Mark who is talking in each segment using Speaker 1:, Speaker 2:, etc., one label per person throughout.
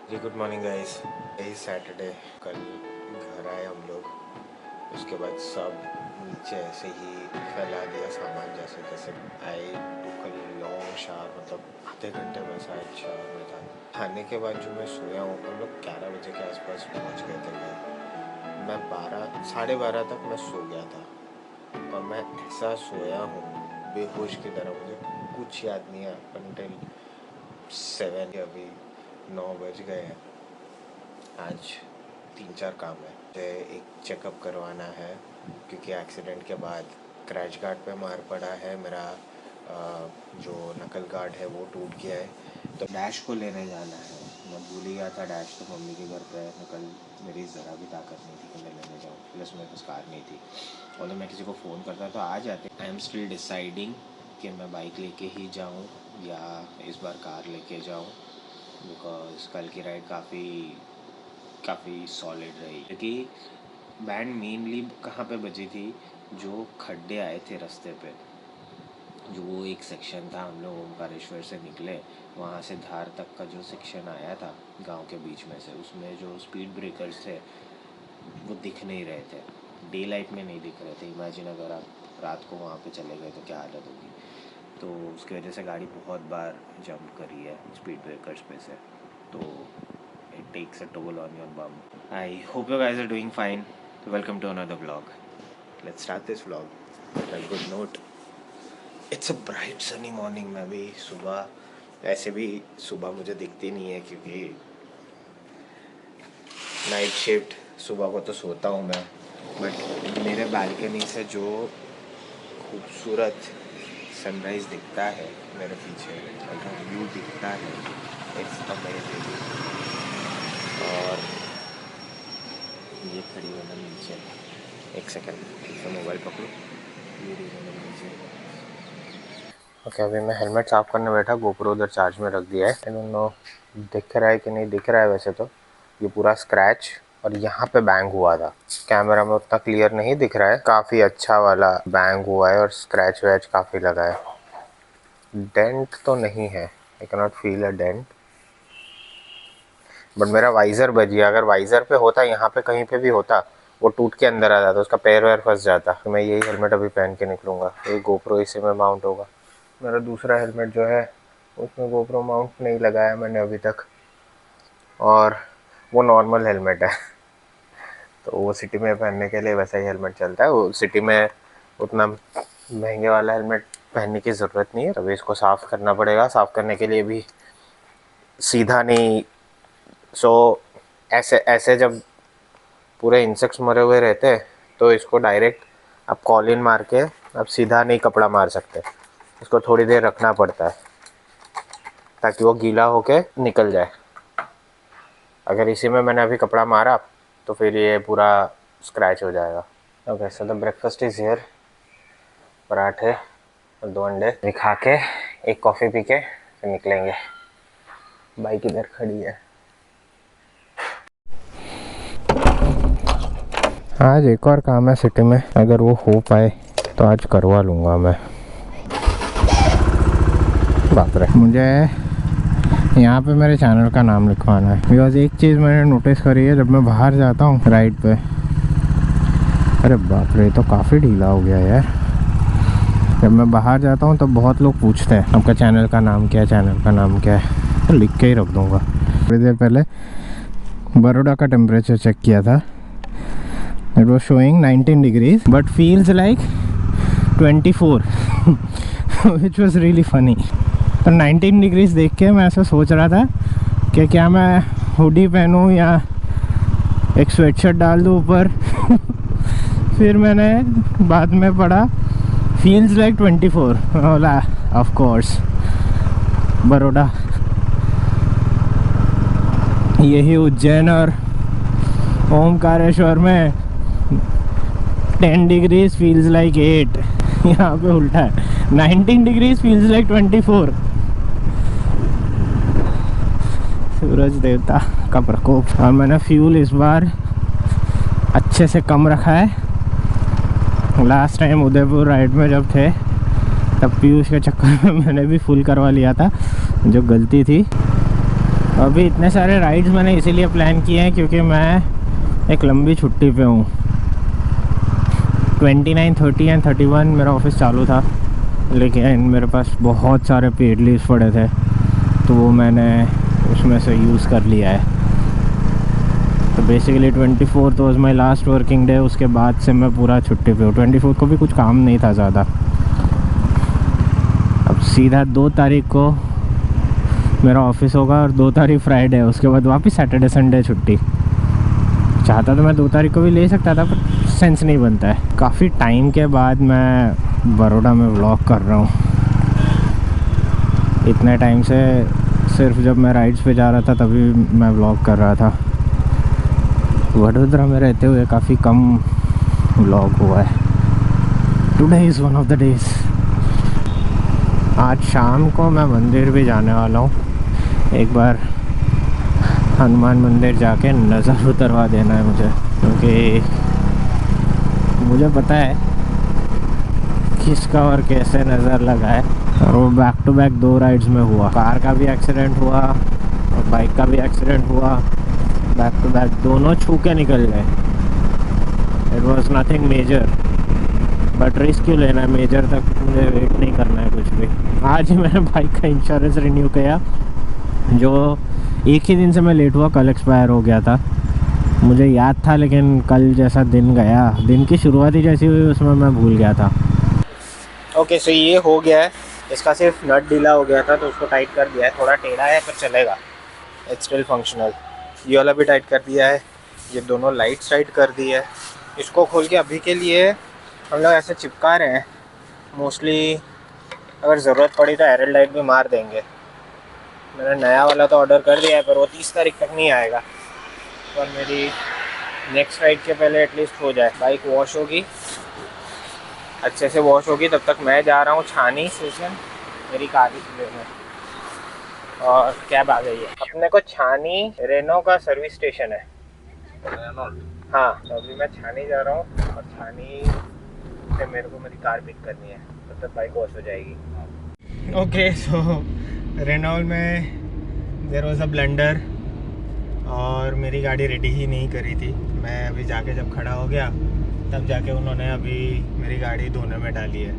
Speaker 1: जी good morning guys. यही Saturday कल घर आए हम लोग। उसके बाद सब नीचे ऐसे ही फैला दिया सामान जैसे जैसे आए। टुक लॉन्ग शावर, मतलब आधे घंटे में शायद शावर में था। खाने के बाद जो मैं सोया हूँ, हम लोग 11 बजे के आसपास पहुँच गए थे घर। मैं 12 साढ़े 12 तक मैं सो गया था और मैं ऐसा सोया हूँ बेहोश की तरह। मुझे कुछ याद नहीं है अंटिल 7। अभी 9 बज गए हैं। आज 3-4 काम है। मुझे एक चेकअप करवाना है क्योंकि एक्सीडेंट के बाद क्रैच गार्ड पे मार पड़ा है। मेरा जो नकल गार्ड है वो टूट गया है, तो डैश को लेने जाना है। मैं भूल ही गया था डैश तो मम्मी के घर पे है। नकल मेरी ज़रा भी ताकत नहीं थी कि मैं लेने जाऊँ, प्लस मेरे पास कार नहीं थी। और तो मैं किसी को फ़ोन करता तो आ जाते। आई एम स्टिल डिसाइडिंग कि मैं बाइक लेके ही जाऊँ या इस बार कार लेके जाऊँ, बिकॉज कल की राइड काफ़ी सॉलिड रही। क्योंकि बैंड मेनली कहाँ पे बजी थी, जो खड्डे आए थे रास्ते पे। जो वो एक सेक्शन था, हम लोग ओमकारेश्वर से निकले, वहाँ से धार तक का जो सेक्शन आया था गांव के बीच में से, उसमें जो स्पीड ब्रेकर्स थे वो दिख नहीं रहे थे। डे लाइट में नहीं दिख रहे थे। इमेजिन अगर आप रात को वहाँ पे चले गए तो क्या हालत होगी। तो उसकी वजह से गाड़ी बहुत बार जंप करी है स्पीड ब्रेकर्स पे से, तो it takes a toll on your bum. I hope you guys are doing fine. Welcome to another vlog. Let's start this vlog with a good note. It's a bright sunny morning. मैं भी सुबह, ऐसे भी सुबह मुझे दिखती नहीं है क्योंकि नाइट शिफ्ट, सुबह को तो सोता हूँ मैं। बट मेरे बालकनी से जो खूबसूरत सनराइज़ दिखता है मेरे पीछे, अगर व्यू दिखता है, इट्स अमेजिंग। और ये खड़ी है ना नीचे, एक सेकंड तो मोबाइल पकड़ो। ये नीचे। ओके, अभी मैं हेलमेट साफ़ करने बैठा, गोप्रो उधर चार्ज में रख दिया है। आई डोंट नो दिख रहा है कि नहीं दिख रहा है। वैसे तो ये पूरा स्क्रैच और यहाँ पे बैंग हुआ था। कैमरा में उतना क्लियर नहीं दिख रहा है। काफ़ी अच्छा वाला बैंग हुआ है और स्क्रैच वैच काफ़ी लगा है। डेंट तो नहीं है, I cannot feel a dent, but मेरा वाइज़र बच गया। अगर वाइज़र पे होता, यहाँ पे कहीं पे भी होता, वो टूट के अंदर आ जाता, उसका पैर वैर फंस जाता। तो मैं यही हेलमेट अभी पहन के निकलूँगा। ये गोप्रो इसी में माउंट होगा। मेरा दूसरा हेलमेट जो है उसमें गोप्रो माउंट नहीं लगाया मैंने अभी तक, और वो नॉर्मल हेलमेट है। तो वो सिटी में पहनने के लिए वैसा ही हेलमेट चलता है। वो सिटी में उतना महंगे वाला हेलमेट पहनने की ज़रूरत नहीं है। तभी इसको साफ़ करना पड़ेगा। साफ़ करने के लिए भी सीधा नहीं, ऐसे ऐसे जब पूरे इंसेक्ट्स मरे हुए रहते हैं तो इसको डायरेक्ट आप कॉलिन मार के आप सीधा नहीं कपड़ा मार सकते। इसको थोड़ी देर रखना पड़ता है ताकि वो गीला होके निकल जाए। अगर इसी में मैंने अभी कपड़ा मारा तो फिर ये पूरा स्क्रैच हो जाएगा। Okay, so the breakfast is here. पराठे और 2 अंडे भी खा के, एक कॉफ़ी पी के फिर निकलेंगे। बाइक इधर खड़ी है। आज एक और काम है सिटी में, अगर वो हो पाए तो आज करवा लूँगा मैं। बाप रे, मुझे यहाँ पे मेरे चैनल का नाम लिखवाना है। बिकॉज एक चीज़ मैंने नोटिस करी है, जब मैं बाहर जाता हूँ राइड पे, अरे बाप रे तो काफ़ी ढीला हो गया यार। जब मैं बाहर जाता हूँ तब बहुत लोग पूछते हैं आपका चैनल का नाम क्या है, चैनल का नाम क्या है, तो लिख के ही रख दूँगा। थोड़ी देर पहले बड़ौदा का टेम्परेचर चेक किया था। It was showing 19 degrees but feels like 24 which was really funny. तो 19 डिग्रीज देख के मैं ऐसा सोच रहा था कि क्या मैं हुडी पहनूं या एक स्वेटशर्ट डाल दूं ऊपर। फिर मैंने बाद में पढ़ा फील्स लाइक 24। बोला ऑफ कोर्स बड़ौदा, यही उज्जैन और ओमकारेश्वर में 10 डिग्रीज फील्स लाइक 8, यहाँ पे उल्टा है। 19 डिग्रीज फील्स लाइक 24। सूरज देवता का प्रकोप। और मैंने फ्यूल इस बार अच्छे से कम रखा है। लास्ट टाइम उदयपुर राइड में जब थे तब पीयूष के चक्कर में मैंने भी फुल करवा लिया था, जो गलती थी।
Speaker 2: अभी इतने सारे राइड्स मैंने इसीलिए प्लान किए हैं क्योंकि मैं एक लंबी छुट्टी पे हूँ। 29, 30 एंड 31 मेरा ऑफिस चालू था, लेकिन मेरे पास बहुत सारे पेड लीव्स पड़े थे, तो वो मैंने उसमें से यूज़ कर लिया है। तो basically 24th was my last working day. उसके बाद से मैं पूरा छुट्टी पे हूँ। 24th को भी कुछ काम नहीं था ज़्यादा। अब सीधा 2 तारीख को मेरा ऑफिस होगा और 2 तारीख फ्राइडे है। उसके बाद वापस सैटरडे संडे छुट्टी। चाहता तो मैं 2 तारीख को भी ले सकता था, पर सेंस नहीं बनता है। काफ़ी टाइम के बाद मैं बड़ौदा में व्लॉग कर रहा हूँ। इतने टाइम से सिर्फ जब मैं राइड्स पे जा रहा था तभी मैं व्लॉग कर रहा था। वडोदरा में रहते हुए काफ़ी कम व्लॉग हुआ है। Today is one of the days. आज शाम को मैं मंदिर भी जाने वाला हूँ। एक बार हनुमान मंदिर जाके नज़र उतरवा देना है मुझे, क्योंकि मुझे पता है किसका और कैसे नज़र लगा है। और वो बैक टू बैक 2 राइड्स में हुआ। कार का भी एक्सीडेंट हुआ और बाइक का भी एक्सीडेंट हुआ। बैक टू बैक दोनों छू के निकल गए। It was nothing major, but risk क्यों लेना है? मेजर तक मुझे वेट नहीं करना है कुछ भी। आज ही मैंने बाइक का इंश्योरेंस रिन्यू किया, जो एक ही दिन से मैं लेट हुआ। कल एक्सपायर हो गया था, मुझे याद था, लेकिन कल जैसा दिन गया, दिन की शुरुआत ही जैसी हुई उसमें मैं भूल गया था। ओके, सो ये हो गया है। इसका सिर्फ नट ढीला हो गया था तो उसको टाइट कर दिया है। थोड़ा टेढ़ा है पर चलेगा, इट्स स्टिल फंक्शनल। ये वाला भी टाइट कर दिया है। ये दोनों लाइट्स टाइट कर दी है। इसको खोल के अभी के लिए हम लोग ऐसे चिपका रहे हैं। मोस्टली अगर ज़रूरत पड़ी तो एरल लाइट भी मार देंगे। मैंने नया वाला तो ऑर्डर कर दिया है, पर वो 30 तारीख तक नहीं आएगा। और मेरी नेक्स्ट राइड के पहले एटलीस्ट हो जाए। बाइक वॉश होगी, अच्छे से वॉश होगी, तब तक मैं जा रहा हूँ छानी स्टेशन मेरी कार की लेने। और कैब आ गई है। अपने को छानी रेनो का सर्विस स्टेशन है। हाँ, तो अभी मैं छानी जा रहा हूँ और छानी से मेरे को मेरी कार पिक करनी है, तब तक बाइक वॉश हो जाएगी। ओके, सो रेनॉल में देयर वाज अ ब्लंडर और मेरी गाड़ी रेडी ही नहीं करी थी। मैं अभी जाके जब खड़ा हो गया तब जाके उन्होंने अभी मेरी गाड़ी धोने में डाली है।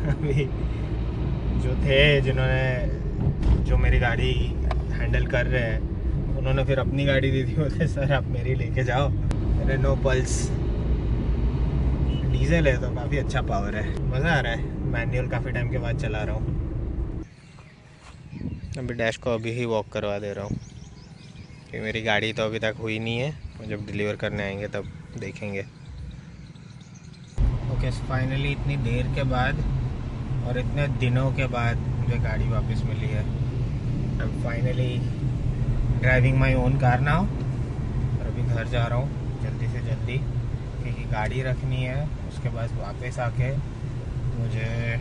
Speaker 2: अभी जो थे जो मेरी गाड़ी हैंडल कर रहे हैं, उन्होंने फिर अपनी गाड़ी दी थी। बोलते सर आप मेरी लेके जाओ। रेनो पल्स डीजल है तो काफ़ी अच्छा पावर है, मज़ा आ रहा है। मैनुअल काफ़ी टाइम के बाद चला रहा हूँ। अभी डैश को अभी ही वॉक करवा दे रहा हूँ कि मेरी गाड़ी तो अभी तक हुई नहीं है। जब डिलीवर करने आएंगे तब देखेंगे। ओके, फाइनली इतनी देर के बाद और इतने दिनों के बाद मुझे गाड़ी वापस मिली है। I am finally driving my own car now. और अभी घर जा रहा हूँ जल्दी से जल्दी, क्योंकि गाड़ी रखनी है। उसके बाद वापस आके मुझे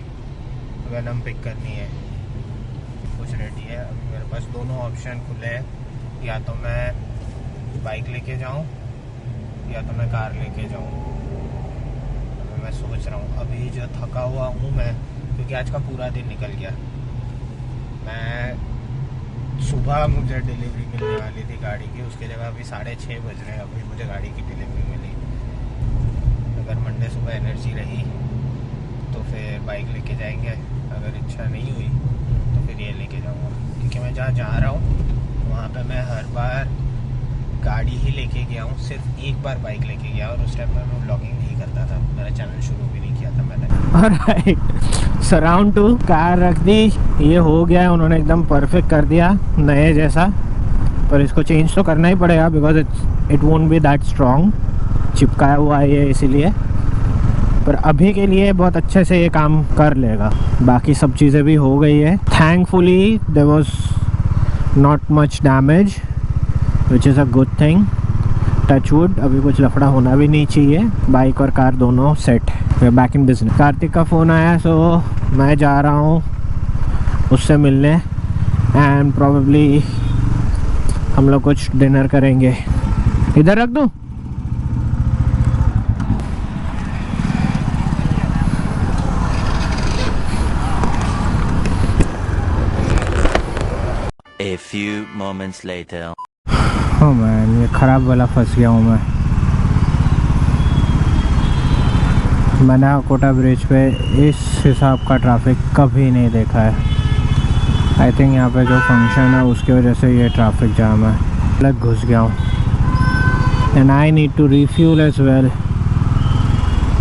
Speaker 2: वेनम पिक करनी है। कुछ रेडी है। अभी मेरे पास दोनों ऑप्शन खुले हैं, या तो मैं बाइक लेके जाऊँ या तो मैं कार लेके जाऊँ। मैं सोच रहा हूँ। अभी जो थका हुआ हूँ मैं, क्योंकि आज का पूरा दिन निकल गया। मैं सुबह मुझे डिलीवरी मिलने वाली थी गाड़ी की, उसकी जगह अभी 6:30 बज रहे हैं, अभी मुझे गाड़ी की डिलीवरी मिली। अगर मंडे सुबह एनर्जी रही तो फिर बाइक लेके जाएंगे, अगर इच्छा नहीं हुई तो फिर ये लेके जाऊँगा। क्योंकि मैं जहाँ जा रहा हूँ वहाँ पे मैं हर बार गाड़ी ही लेके गया हूँ। सिर्फ एक बार बाइक लेके गया और उस टाइम पर मैं व्लॉगिंग नहीं करता था। मेरा चैनल शुरू भी नहीं किया था मैंने। ऑलराइट, सराउंड टू कार रख दी। ये हो गया है, उन्होंने एकदम परफेक्ट कर दिया नए जैसा। पर इसको चेंज तो करना ही पड़ेगा because it won't be that strong. चिपकाया हुआ है ये इसीलिए। पर अभी के लिए बहुत अच्छे से ये काम कर लेगा। बाकी सब चीज़ें भी हो गई है। Thankfully there was not much damage, which is a good thing. Touch wood, अभी कुछ लफड़ा होना भी नहीं चाहिए। बाइक और कार दोनों set, way back in business. Kartik का फ़ोन आया, सो मैं जा रहा हूँ उससे मिलने एंड प्रोबेबली हम लोग कुछ डिनर करेंगे। इधर रख दूँ?
Speaker 3: A few moments later.
Speaker 2: हाँ मैन, ये ख़राब वाला फंस गया हूँ मैं। मैंने कोटा ब्रिज पे इस हिसाब का ट्रैफिक कभी नहीं देखा है। आई थिंक यहाँ पे जो फंक्शन है उसकी वजह से ये ट्रैफिक जाम है। अलग घुस गया हूँ and I need to refuel as well.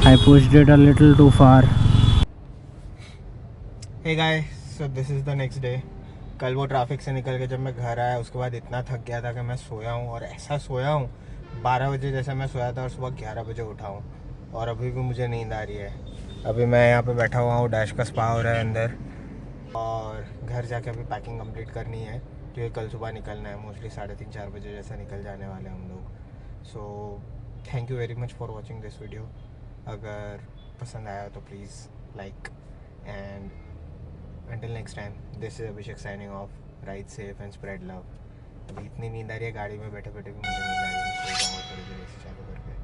Speaker 2: I pushed it a little too far.
Speaker 1: Hey guys, so this is the next day. कल वो ट्रैफिक से निकल के जब मैं घर आया उसके बाद इतना थक गया था कि मैं सोया हूँ, और ऐसा सोया हूँ 12 बजे जैसे मैं सोया था और सुबह 11 बजे उठा हूँ, और अभी भी मुझे नींद आ रही है। अभी मैं यहाँ पे बैठा हुआ हूँ, डैश का स्पा हो रहा है अंदर, और घर जाके अभी पैकिंग कंप्लीट करनी है क्योंकि कल सुबह निकलना है। मोस्टली 3:30-4 बजे जैसा निकल जाने वाले हम लोग। So thank you very much for watching this video. अगर पसंद आया तो please like, and until next time, this is Abhishek signing off. Ride safe and spread love. अभी इतनी नींद आ रही है गाड़ी में बैठे बैठे भी, मुझे नींद आ रही है। मैं सो जाऊँगा थोड़ी देर AC चालू करके।